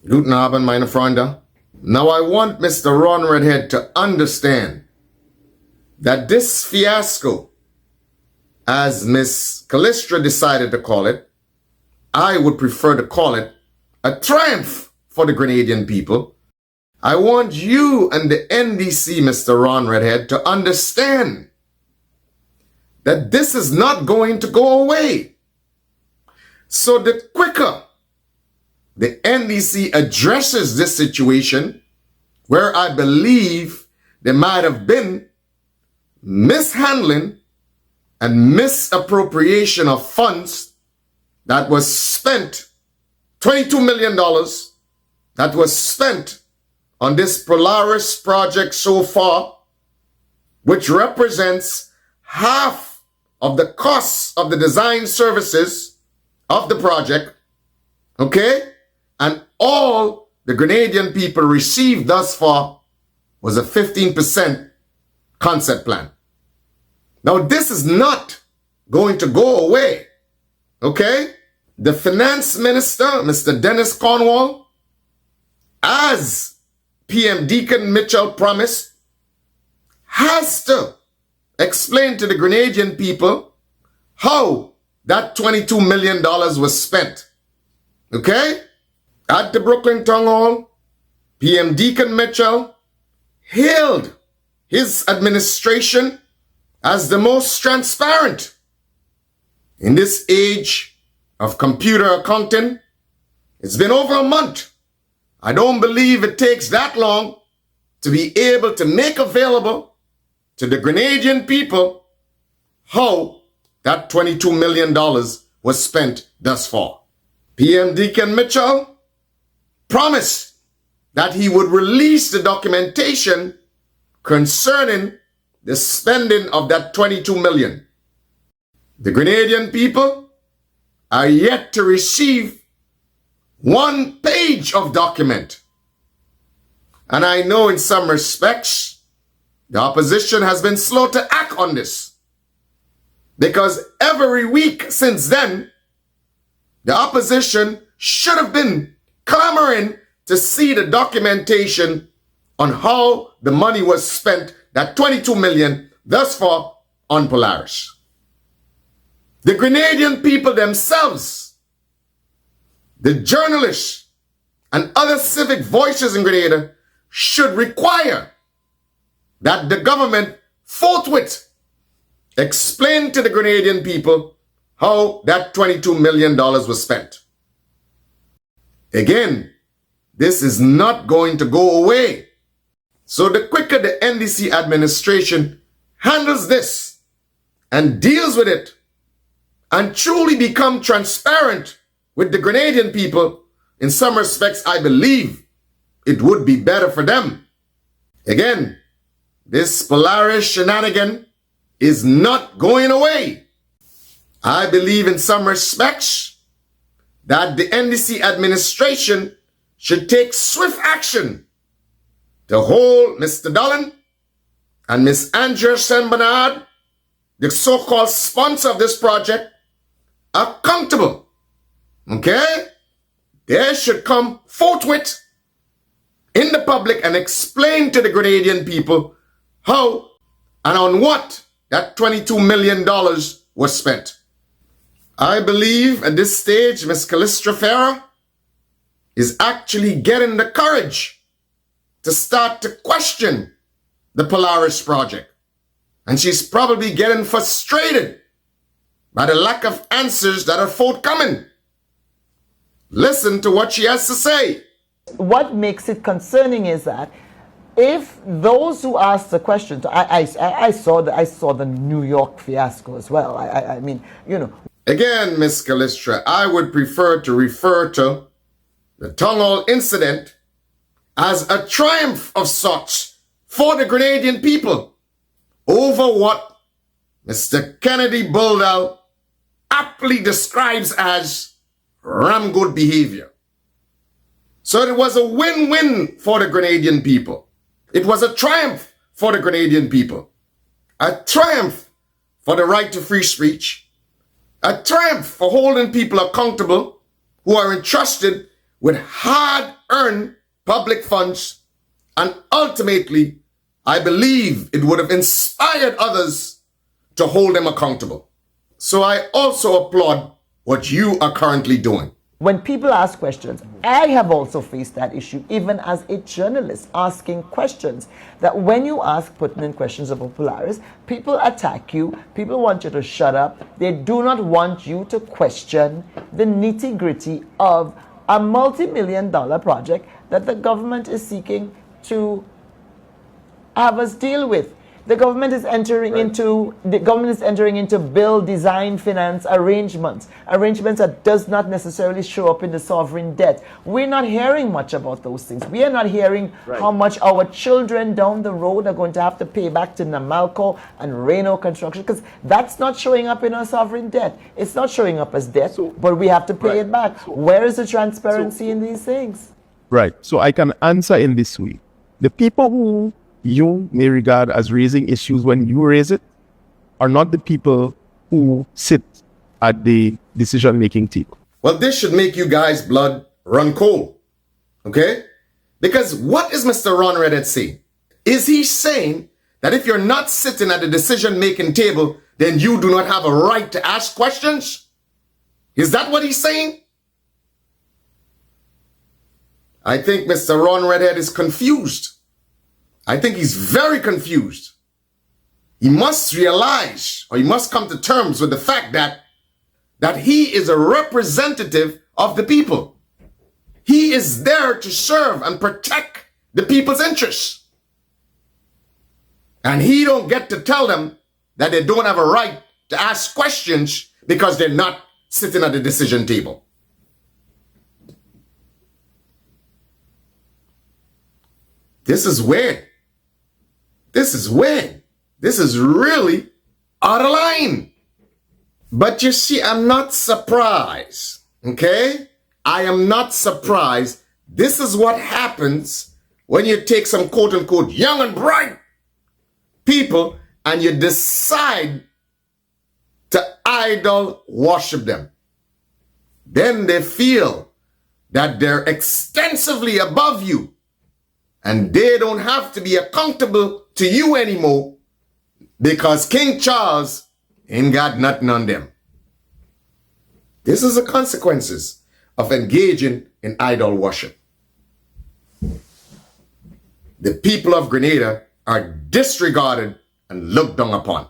Guten Abend, meine Freunde. Now I want Mr. Ron Redhead to understand that this fiasco, as Miss Callistra decided to call it, I would prefer to call it a triumph for the Grenadian people. I want you and the NDC, Mr. Ron Redhead, to understand that this is not going to go away. So the quicker the NDC addresses this situation, where I believe there might have been mishandling and misappropriation of funds that was spent, $22 million that was spent on this Polaris project so far, which represents half of the costs of the design services of the project, okay? And all the Grenadian people received thus far was a 15% concept plan. Now, this is not going to go away, okay? The finance minister, Mr. Dennis Cornwall, as PM Deacon Mitchell promised, has to explain to the Grenadian people how that $22 million was spent, okay? At the Brooklyn Town Hall, PM Deacon Mitchell hailed his administration as the most transparent. In this age of computer accounting, it's been over a month. I don't believe it takes that long to be able to make available to the Grenadian people how that $22 million was spent thus far. PM Deacon Mitchell promised that he would release the documentation concerning the spending of that $22 million. The Grenadian people are yet to receive one page of document. And I know in some respects, the opposition has been slow to act on this. Because every week since then, the opposition should have been clamoring to see the documentation on how the money was spent, that $22 million thus far on Polaris. The Grenadian people themselves, the journalists and other civic voices in Grenada should require that the government forthwith explain to the Grenadian people how that $22 million was spent. Again, this is not going to go away. So the quicker the NDC administration handles this and deals with it and truly become transparent with the Grenadian people, in some respects, I believe it would be better for them. Again, this Polaris shenanigan is not going away. I believe in some respects that the NDC administration should take swift action to hold Mr. Dolan and Ms. Andrea Saint Bernard, the so-called sponsor of this project, accountable. Okay? They should come forthwith in the public and explain to the Grenadian people how and on what that $22 million was spent. I believe at this stage, Ms. Callistra is actually getting the courage to start to question the Polaris project. And she's probably getting frustrated by the lack of answers that are forthcoming. Listen to what she has to say. What makes it concerning is that if those who ask the questions, I saw the New York fiasco as well. I mean, you know. Again, Ms. Callistra, I would prefer to refer to the Town Hall incident as a triumph of sorts for the Grenadian people over what Mr. Kennedy Buldell aptly describes as ramgood behavior. So it was a win-win for the Grenadian people. It was a triumph for the Grenadian people. A triumph for the right to free speech. A triumph for holding people accountable who are entrusted with hard earned public funds, and ultimately, I believe it would have inspired others to hold them accountable. So I also applaud what you are currently doing. When people ask questions, I have also faced that issue, even as a journalist, asking questions. That when you ask pertinent questions about Polaris, people attack you, people want you to shut up. They do not want you to question the nitty-gritty of a multi-million-dollar project that the government is seeking to have us deal with. The government is entering into bill, design, finance arrangements that does not necessarily show up in the sovereign debt. We're not hearing much about those things. We are not hearing how much our children down the road are going to have to pay back to Namalco and Reno Construction, because that's not showing up in our sovereign debt. It's not showing up as debt, but we have to pay it back. Where is the transparency in these things? Right. So I can answer in this way. The people who you may regard as raising issues when you raise it are not the people who sit at the decision-making table. Well, this should make you guys' blood run cold, okay? Because what is Mr. Ron Redhead saying? Is he saying that if you're not sitting at the decision-making table, then you do not have a right to ask questions? Is that what he's saying? I think Mr. Ron Redhead is confused. I think he's very confused. He must realize, or he must come to terms with the fact that he is a representative of the people. He is there to serve and protect the people's interests. And he don't get to tell them that they don't have a right to ask questions because they're not sitting at the decision table. This is weird. This is weird. This is really out of line. But you see, I'm not surprised, okay? I am not surprised. This is what happens when you take some quote-unquote young and bright people and you decide to idol worship them. Then they feel that they're extensively above you and they don't have to be accountable to you anymore because King Charles ain't got nothing on them. This is the consequences of engaging in idol worship. The people of Grenada are disregarded and looked down upon.